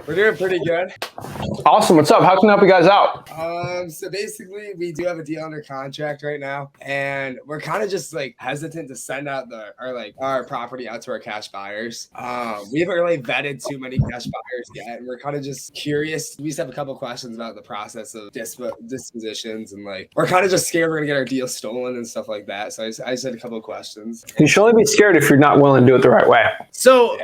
We're doing pretty good. Awesome. What's up? How can I help you guys out? So basically, we do have a deal under contract right now, and we're kind of just like hesitant to send out our property out to our cash buyers. We haven't really vetted too many cash buyers yet, and we're kind of just curious. We just have a couple questions about the process of dispositions, and like we're kind of just scared we're gonna get our deal stolen and stuff like that. So I just had a couple of questions. You should only be scared if you're not willing to do it the right way. So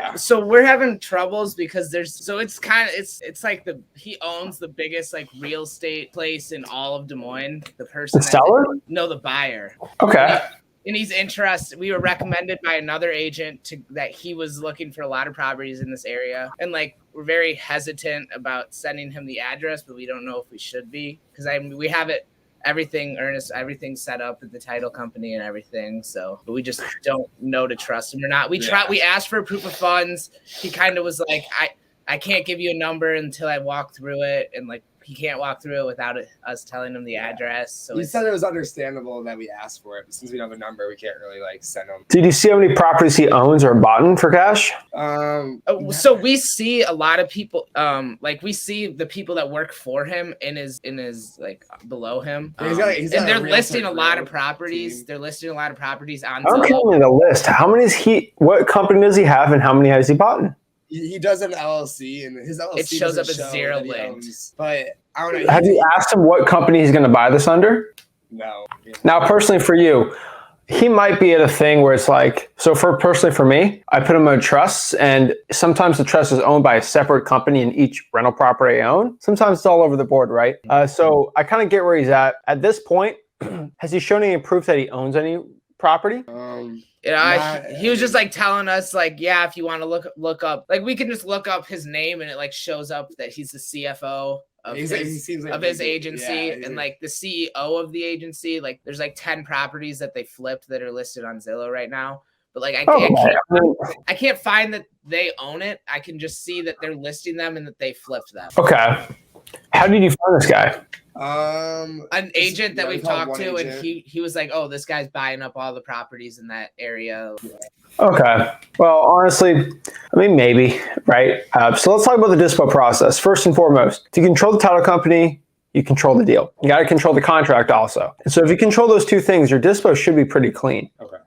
we're having troubles because it's like he owns the biggest like real estate place in all of Des Moines. The person, The seller? No, the buyer. Okay. And he's interested. We were recommended by another agent that he was looking for a lot of properties in this area, and like we're very hesitant about sending him the address, but we don't know if we should be because we have it. Everything's set up at the title company and everything. So, but we just don't know to trust him or not. We asked for a proof of funds. He kind of was like, I can't give you a number until I walk through it. And like, he can't walk through it without us telling him the address. So he said it was understandable that we asked for it, but since we don't have a number, we can't really like send him. Did you see how many properties he owns or bought in for cash? So we see a lot of people, like we see the people that work for him in his like below him. And they're listing a lot of properties. Team. They're listing a lot of properties on. I don't care about the list. How many what company does he have and how many has he bought in? He does an LLC, and his LLC it shows up as zero linked. But I don't know. Have you asked him what company he's going to buy this under? No. Now, personally for you, he might be at a thing where it's like, so personally for me, I put him in trusts, and sometimes the trust is owned by a separate company in each rental property I own. Sometimes it's all over the board, right? So I kind of get where he's at. At this point, has he shown any proof that he owns any property? He was just like telling us like, yeah, if you want to look up, like we can just look up his name and it like shows up that he's the CFO of his agency, and like the CEO of the agency. Like there's like 10 properties that they flipped that are listed on Zillow right now. But like I can't find that they own it. I can just see that they're listing them and that they flipped them. Okay. How did you find this guy? An agent that we've talked to, and he was like, oh, this guy's buying up all the properties in that area. Okay. Well, honestly, I mean, maybe, right? So let's talk about the dispo process. First and foremost, to control the title company, you control the deal. You got to control the contract also. And so if you control those two things, your dispo should be pretty clean. Okay.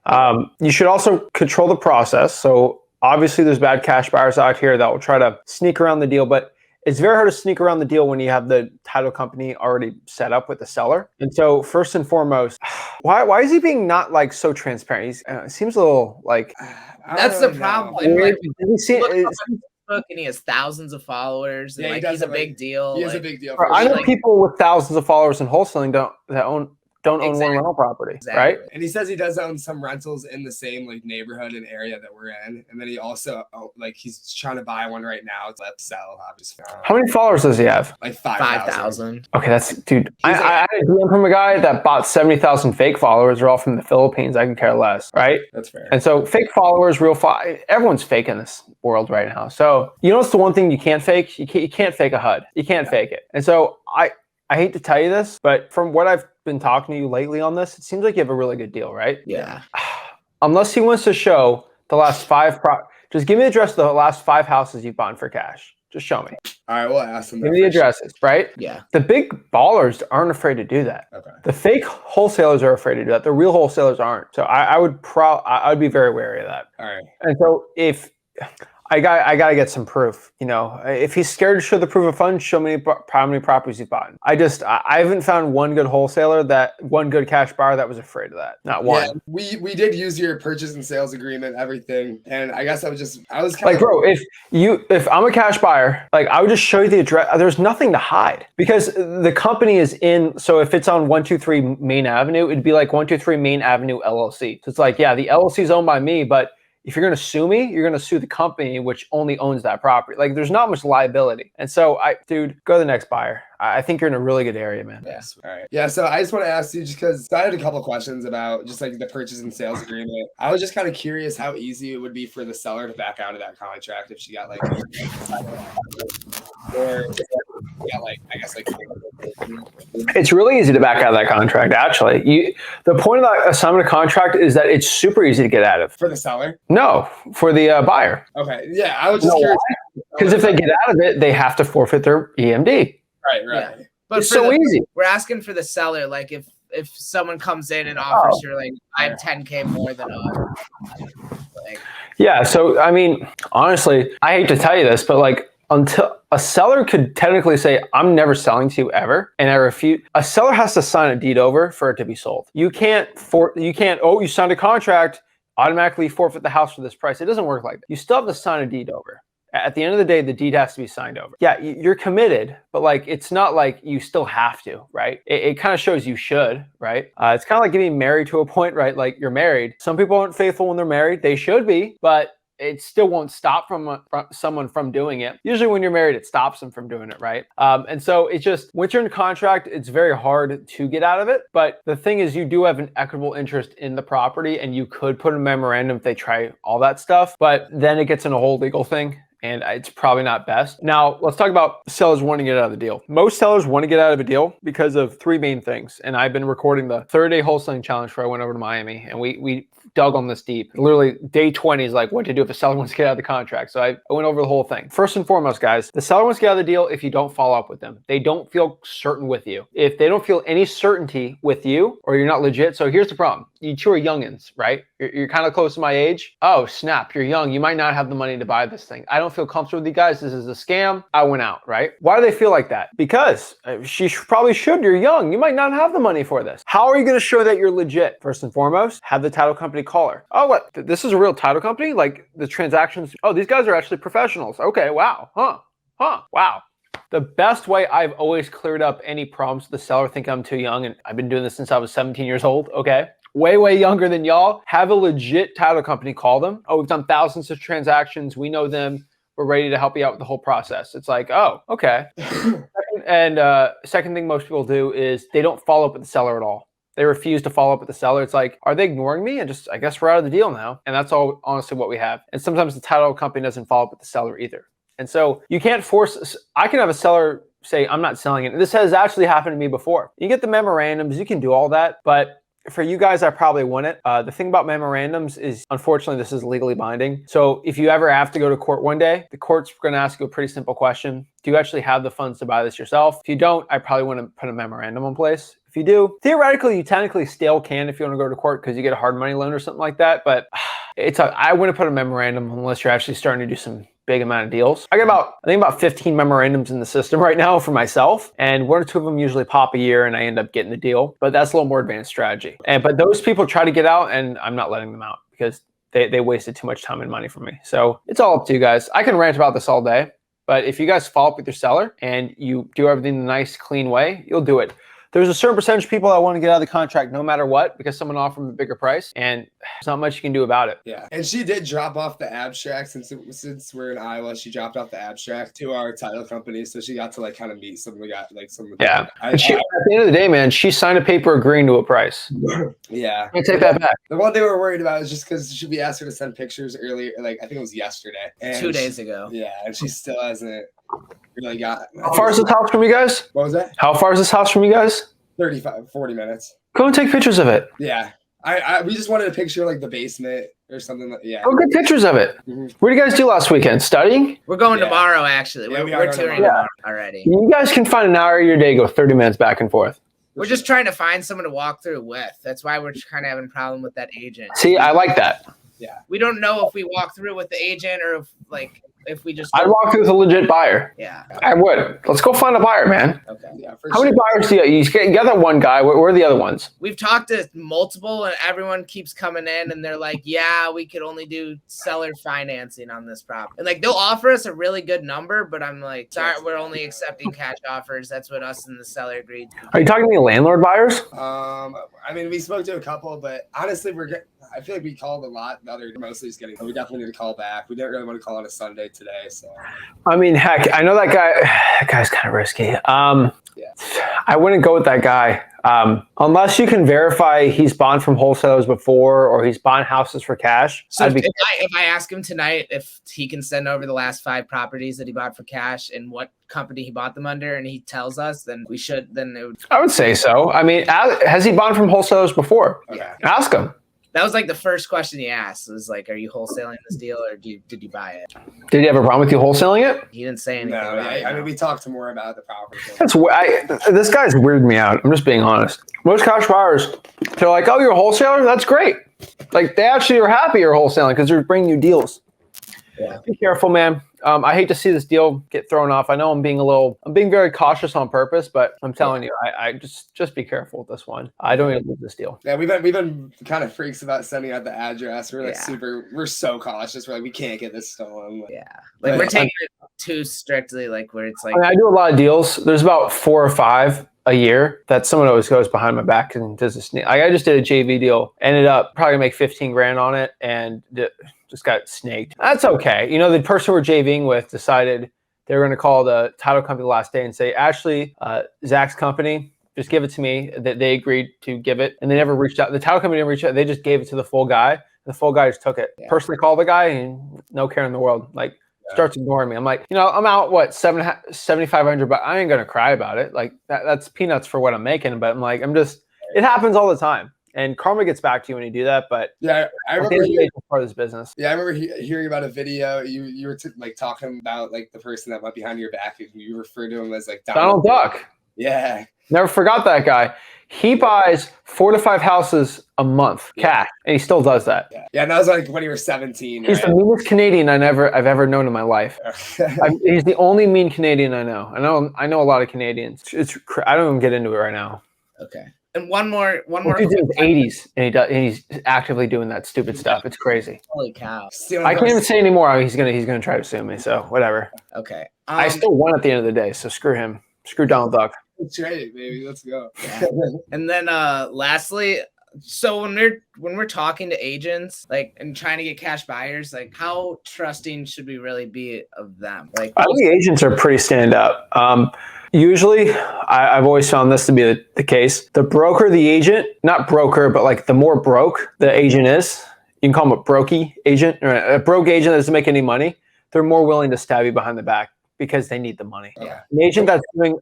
You should also control the process. So obviously there's bad cash buyers out here that will try to sneak around the deal, but it's very hard to sneak around the deal when you have the title company already set up with the seller. And so first and foremost, why is he being not like so transparent? He seems a little like... That's the problem. Like, and he has thousands of followers. And like, he's a big deal. He is a big deal. I know people with thousands of followers in wholesaling don't own one rental property, right? And he says he does own some rentals in the same like neighborhood and area that we're in, and then he also like he's trying to buy one right now to sell. Obviously, how many followers does he have? Like 5,000. Okay, that's dude. I had a DM from a guy that bought 70,000 fake followers. They're all from the Philippines. I can care less, right? That's fair. And so fake followers, everyone's fake in this world right now. So you know what's the one thing you can't fake? You can't fake a HUD. You can't fake it. And so I hate to tell you this, but from what I've been talking to you lately on this, it seems like you have a really good deal, right? Yeah. Unless he wants to show the last just give me the address of the last 5 houses you've bought for cash. Just show me. All right, we'll ask them. Give me the addresses, right? Yeah. The big ballers aren't afraid to do that. Okay. The fake wholesalers are afraid to do that. The real wholesalers aren't. So I would be very wary of that. All right. And so if I got to get some proof, you know, if he's scared to show the proof of funds, show me how many properties he's bought. I haven't found one good one good cash buyer that was afraid of that. Not one. Yeah, we did use your purchase and sales agreement, everything. And I guess I was kind like, bro, if I'm a cash buyer, like I would just show you the address. There's nothing to hide because the company is in. So if it's on 123 Main Avenue, it'd be like 123 Main Avenue LLC. So it's like, yeah, the LLC is owned by me, but if you're going to sue me, you're going to sue the company which only owns that property. Like there's not much liability. And so dude, go to the next buyer. I think you're in a really good area, man. Yes. All right. Yeah. So I just want to ask you just because I had a couple questions about just like the purchase and sales agreement. I was just kind of curious how easy it would be for the seller to back out of that contract if she got like, or yeah, like I guess like. It's really easy to back out of that contract. Actually, the point of that assignment of contract is that it's super easy to get out of. For the seller? No, for the buyer. Okay. Yeah, I was just curious. Because if they get out of it, they have to forfeit their EMD. Right. Yeah. But it's so easy. We're asking for the seller, like if someone comes in and offers you like I have 10K more than us. Like, yeah. So I mean, honestly, I hate to tell you this, but like until a seller could technically say, I'm never selling to you ever, and I refuse, a seller has to sign a deed over for it to be sold. You can't, oh, you signed a contract, automatically forfeit the house for this price. It doesn't work like that. You still have to sign a deed over. At the end of the day, the deed has to be signed over. Yeah, you're committed, but like, it's not like you still have to, right? It kind of shows you should, right? It's kind of like getting married to a point, right? Like you're married. Some people aren't faithful when they're married. They should be, but it still won't stop someone from doing it. Usually when you're married, it stops them from doing it, right? And so it's just, once you're in contract, it's very hard to get out of it. But the thing is, you do have an equitable interest in the property, and you could put a memorandum if they try all that stuff, but then it gets in a whole legal thing. And it's probably not best. Now, let's talk about sellers wanting to get out of the deal. Most sellers want to get out of a deal because of three main things. And I've been recording the 30-day wholesaling challenge where I went over to Miami, and we dug on this deep. Literally, day 20 is like what to do if a seller wants to get out of the contract. So I went over the whole thing. First and foremost, guys, the seller wants to get out of the deal if you don't follow up with them. They don't feel certain with you. If they don't feel any certainty with you, or you're not legit. So here's the problem. You two are youngins, right? You're kind of close to my age. Oh, snap, you're young. You might not have the money to buy this thing. I don't feel comfortable with you guys. This is a scam. I went out, right? Why do they feel like that? Because she probably should. You're young. You might not have the money for this. How are you going to show that you're legit? First and foremost, have the title company call her. Oh, what? This is a real title company? Like the transactions? Oh, these guys are actually professionals. Okay, wow. Wow. The best way I've always cleared up any problems with the seller thinking I'm too young, and I've been doing this since I was 17 years old, okay? Way younger than y'all. Have a legit title company call them. Oh, we've done thousands of transactions. We know them. We're ready to help you out with the whole process. It's like, oh, okay. Second thing most people do is they don't follow up with the seller at all. They refuse to follow up with the seller. It's like, are they ignoring me? And just, I guess we're out of the deal now. And that's all honestly what we have. And sometimes the title company doesn't follow up with the seller either. And so you can't force, I can have a seller say, I'm not selling it. This has actually happened to me before. You get the memorandums, you can do all that, but for you guys, I probably wouldn't. The thing about memorandums is, unfortunately, this is legally binding. So if you ever have to go to court one day, the court's going to ask you a pretty simple question. Do you actually have the funds to buy this yourself? If you don't, I probably wouldn't put a memorandum in place. If you do, theoretically, you technically still can if you want to go to court because you get a hard money loan or something like that. But I wouldn't put a memorandum unless you're actually starting to do some big amount of deals. I think about 15 memorandums in the system right now for myself, and one or two of them usually pop a year and I end up getting the deal, but that's a little more advanced strategy. But those people try to get out and I'm not letting them out because they wasted too much time and money from me. So it's all up to you guys. I can rant about this all day, but if you guys follow up with your seller and you do everything the nice, clean way, you'll do it. There's a certain percentage of people that want to get out of the contract no matter what because someone offered them a bigger price, and there's not much you can do about it. Yeah, and she did drop off the abstract since we're in Iowa. She dropped off the abstract to our title company, so she got to like kind of meet some. We got like some. Yeah, at the end of the day, man, she signed a paper agreeing to a price. Yeah, I take that back. The one they were worried about is just because we asked her to send pictures earlier, like I think it was yesterday, and 2 days ago. Yeah, and she still hasn't really got. How far is this house from you guys? What was that? How far is this house from you guys? 40 minutes. Go and take pictures of it. Yeah. We just wanted a picture like the basement or something. Go get pictures of it. Mm-hmm. What did you guys do last weekend? Studying? We're going tomorrow, actually. We're touring tomorrow already. You guys can find an hour of your day, go 30 minutes back and forth. We're just trying to find someone to walk through with. That's why we're kind of having a problem with that agent. See, I like that. Yeah. We don't know if we walk through with the agent or if we just. I'd walk through with a legit buyer. Yeah. I would. Let's go find a buyer, man. Okay. Yeah. How many buyers do you got? That one guy. Where are the other ones? We've talked to multiple, and everyone keeps coming in, and they're like, "Yeah, we could only do seller financing on this property." And like they'll offer us a really good number, but I'm like, "Sorry, we're only accepting cash offers." That's what us and the seller agreed to. Are you talking to any landlord buyers? I mean, we spoke to a couple, but honestly, I feel like we called a lot. The other mostly is getting. We definitely need to call back. We didn't really want to call on a Sunday today, so. I mean, heck, I know that guy. That guy's kind of risky. Yeah. I wouldn't go with that guy unless you can verify he's bought from wholesalers before or he's bought houses for cash. So if I ask him tonight if he can send over the last 5 properties that he bought for cash and what company he bought them under, and he tells us, then we should. Then it would. I would say so. I mean, has he bought from wholesalers before? Okay. Ask him. That was like the first question he asked was like, "Are you wholesaling this deal, or did you buy it?" Did he have a problem with you wholesaling it? He didn't say anything. No, about it, I mean, we talked more about the property. This guy's weirded me out. I'm just being honest. Most cash buyers, they're like, "Oh, you're a wholesaler? That's great." Like they actually are happy you're wholesaling because they're bringing you deals. Yeah. Be careful, man. I hate to see this deal get thrown off. I know I'm being very cautious on purpose, but I'm telling you, I just be careful with this one. I don't even lose this deal. Yeah, we've been kind of freaks about sending out the address. We're like we're so cautious. We're like, we can't get this stolen. Like we're taking it too strictly, like where it's like. I mean, I do a lot of deals. There's about 4 or 5 a year that someone always goes behind my back and does this. I just did a JV deal, ended up probably make 15 grand on it, and just got snaked. That's okay. You know, the person we're JVing with decided they were going to call the title company the last day and say, "Ashley, Zach's company, just give it to me." That they agreed to give it, and they never reached out. The title company didn't reach out. They just gave it to the full guy. The full guy just took it. Personally called the guy, and no care in the world. Like starts ignoring me. I'm like, you know, I'm out $7,500, but I ain't gonna cry about it. Like that's peanuts for what I'm making. But I'm like, it happens all the time. And karma gets back to you when you do that, but I remember part of this business. Yeah, I remember hearing about a video. You were like talking about like the person that went behind your back. You referred to him as like Donald Duck. Yeah, never forgot that guy. He buys 4 to 5 houses a month cash, and he still does that. Yeah, and that was like when he was 17. He's the meanest Canadian I've ever known in my life. He's the only mean Canadian I know. I know a lot of Canadians. I don't even get into it right now. Okay. And one more. He's in his 80s, and he's actively doing that stupid stuff. It's crazy. Holy cow! I can't even say anymore. He's gonna try to sue me. So whatever. Okay. I still won at the end of the day. So screw him. Screw Donald Duck. That's right, baby. Let's go. Yeah. And then lastly, so when we're talking to agents, like, and trying to get cash buyers, like, how trusting should we really be of them? Like, I think agents are pretty stand up. Usually, I've always found this to be the case. The broker, the agent, not broker, but like the more broke the agent is, you can call them a brokey agent, or a broke agent that doesn't make any money, they're more willing to stab you behind the back because they need the money. Yeah. An agent that's doing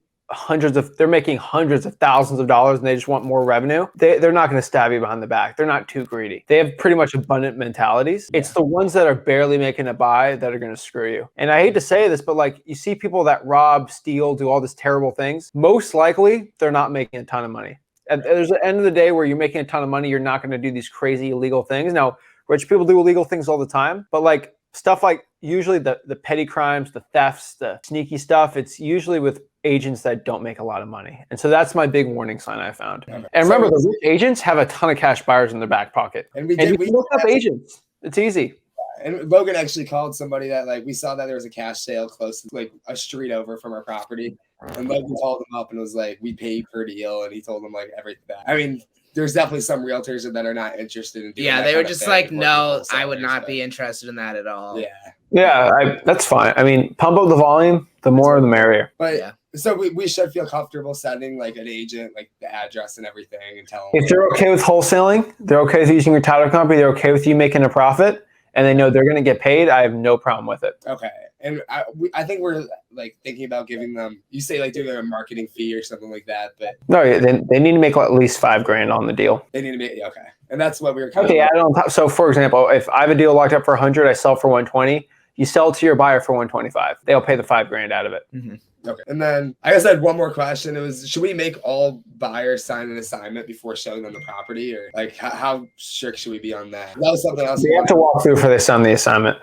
they're making hundreds of thousands of dollars and they just want more revenue, they're not going to stab you behind the back. They're not too greedy. They have pretty much abundant mentalities. It's the ones that are barely making a buy that are going to screw you. And I hate to say this, but like, you see people that rob, steal, do all these terrible things, most likely they're not making a ton of money. And there's an end of the day where you're making a ton of money, you're not going to do these crazy illegal things. Now, rich people do illegal things all the time, but like stuff like usually the petty crimes, the thefts, the sneaky stuff, it's usually with agents that don't make a lot of money. And so that's my big warning sign I found. Okay. And remember, the rich agents have a ton of cash buyers in their back pocket. And we look up agents. It's easy. And Logan actually called somebody that, like, we saw that there was a cash sale close to like a street over from our property. And Logan called him up and was like, we pay per deal. And he told him like everything back. I mean, there's definitely some realtors that are not interested in doing that. They were just like, no, I would not be interested in that at all. Yeah, that's fine. I mean, pump up the volume, the more the merrier. But so we should feel comfortable sending like an agent, like the address and everything, and tell them. If they're okay with wholesaling, they're okay with using your title company, they're okay with you making a profit, and they know they're going to get paid, I have no problem with it. Okay. And I think we're like thinking about giving them, you say like doing a marketing fee or something like that, but no, they need to make at least $5,000 on the deal. They need to make, okay. And that's what we were add on top. So for example, if I have a deal locked up for 100, I sell for 120, you sell it to your buyer for 125. They'll pay the $5,000 out of it. Mm-hmm. Okay. And then I guess I had one more question. It was, should we make all buyers sign an assignment before showing them the property, or like how strict should we be on that? That was something else. You have to walk through before they sign the assignment.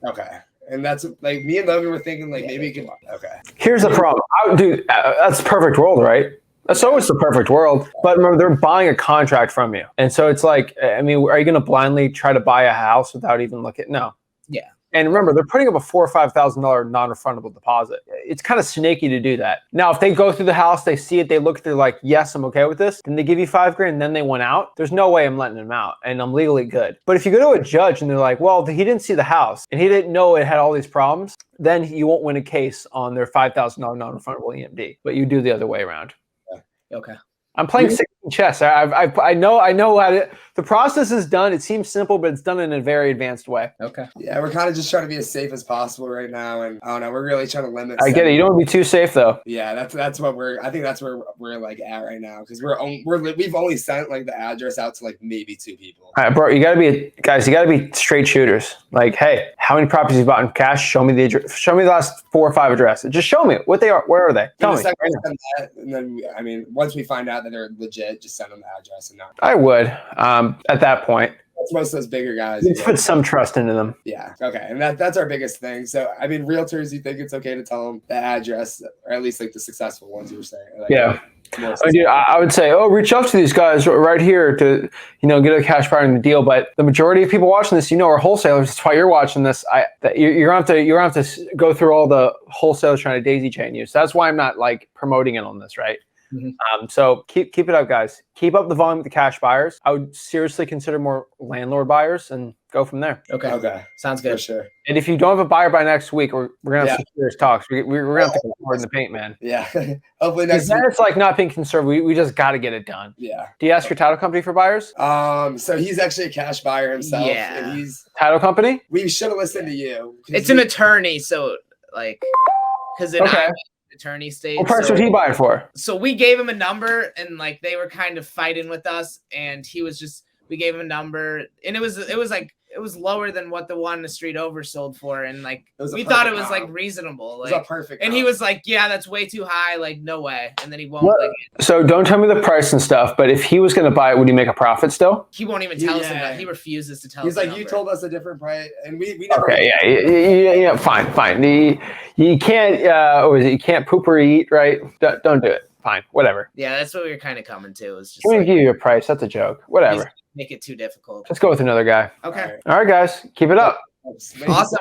Okay. And that's like me and Logan were thinking like maybe you can. Okay. Here's the problem. Dude, that's the perfect world, right? That's always the perfect world. But remember, they're buying a contract from you. And so it's like, I mean, are you going to blindly try to buy a house without even looking? No. Yeah. And remember, they're putting up a $4,000 or $5,000 non-refundable deposit. It's kind of snaky to do that. Now, if they go through the house, they see it, they look, they're like, yes, I'm okay with this. Then they give you $5,000 and then they went out. There's no way I'm letting them out and I'm legally good. But if you go to a judge and they're like, well, he didn't see the house and he didn't know it had all these problems, then you won't win a case on their $5,000 non-refundable EMD. But you do the other way around. Okay. I'm playing 16 chess. I know how to. The process is done. It seems simple, but it's done in a very advanced way. Okay. Yeah, we're kind of just trying to be as safe as possible right now, and I don't know. We're really trying to limit. I get it. You don't want to be too safe, though. Yeah, that's what we're. I think that's where we're like at right now because we've only sent like the address out to like maybe 2 people. All right, bro. You gotta be straight shooters. Like, hey, how many properties you bought in cash? Show me the address. Show me the last 4 or 5 addresses. Just show me what they are. Where are they? Tell me. And then I mean, once we find out that they're legit, just send them the address and not. I would. At that point. That's most of those bigger guys. You put some trust into them. Yeah. Okay. And that's our biggest thing. So I mean, realtors, you think it's okay to tell them the address, or at least like the successful ones you were saying? Like, yeah. I would say, reach out to these guys right here to, get a cash buyer in the deal. But the majority of people watching this, are wholesalers. That's why you're watching this. You're gonna have to go through all the wholesalers trying to daisy chain you. So that's why I'm not like promoting it on this, right? Mm-hmm. So keep it up, guys. Keep up the volume with the cash buyers. I would seriously consider more landlord buyers and go from there. Okay. Sounds good. For sure. And if you don't have a buyer by next week, we're gonna have some serious talks. We're gonna have to go forward in the paint, man. Yeah. Hopefully next week. It's like not being conservative. We just got to get it done. Yeah. Do you ask your title company for buyers? So he's actually a cash buyer himself. Yeah. And he's title company. We should have listened to you. It's an attorney, so like, because I'm attorney stage. What price would he buy it for? So we gave him a number, and like they were kind of fighting with us, and we gave him a number, and it was lower than what the one the street over sold for, and like we thought it was like reasonable. Like, it was a perfect. And he was like, "Yeah, that's way too high. Like, no way." And then he won't. So don't tell me the price and stuff. But if he was going to buy it, would he make a profit still? He won't even tell us about. He refuses to tell us. He's like, you told us a different price, and we never. Okay, yeah, fine. You can't. You can't poop or eat, right? Don't do it. Fine, whatever. Yeah, that's what we were kind of coming to. Is just I'm gonna give you a price. That's a joke. Whatever. Make it too difficult. Let's go with another guy. Okay. All right, guys, keep it up. Awesome.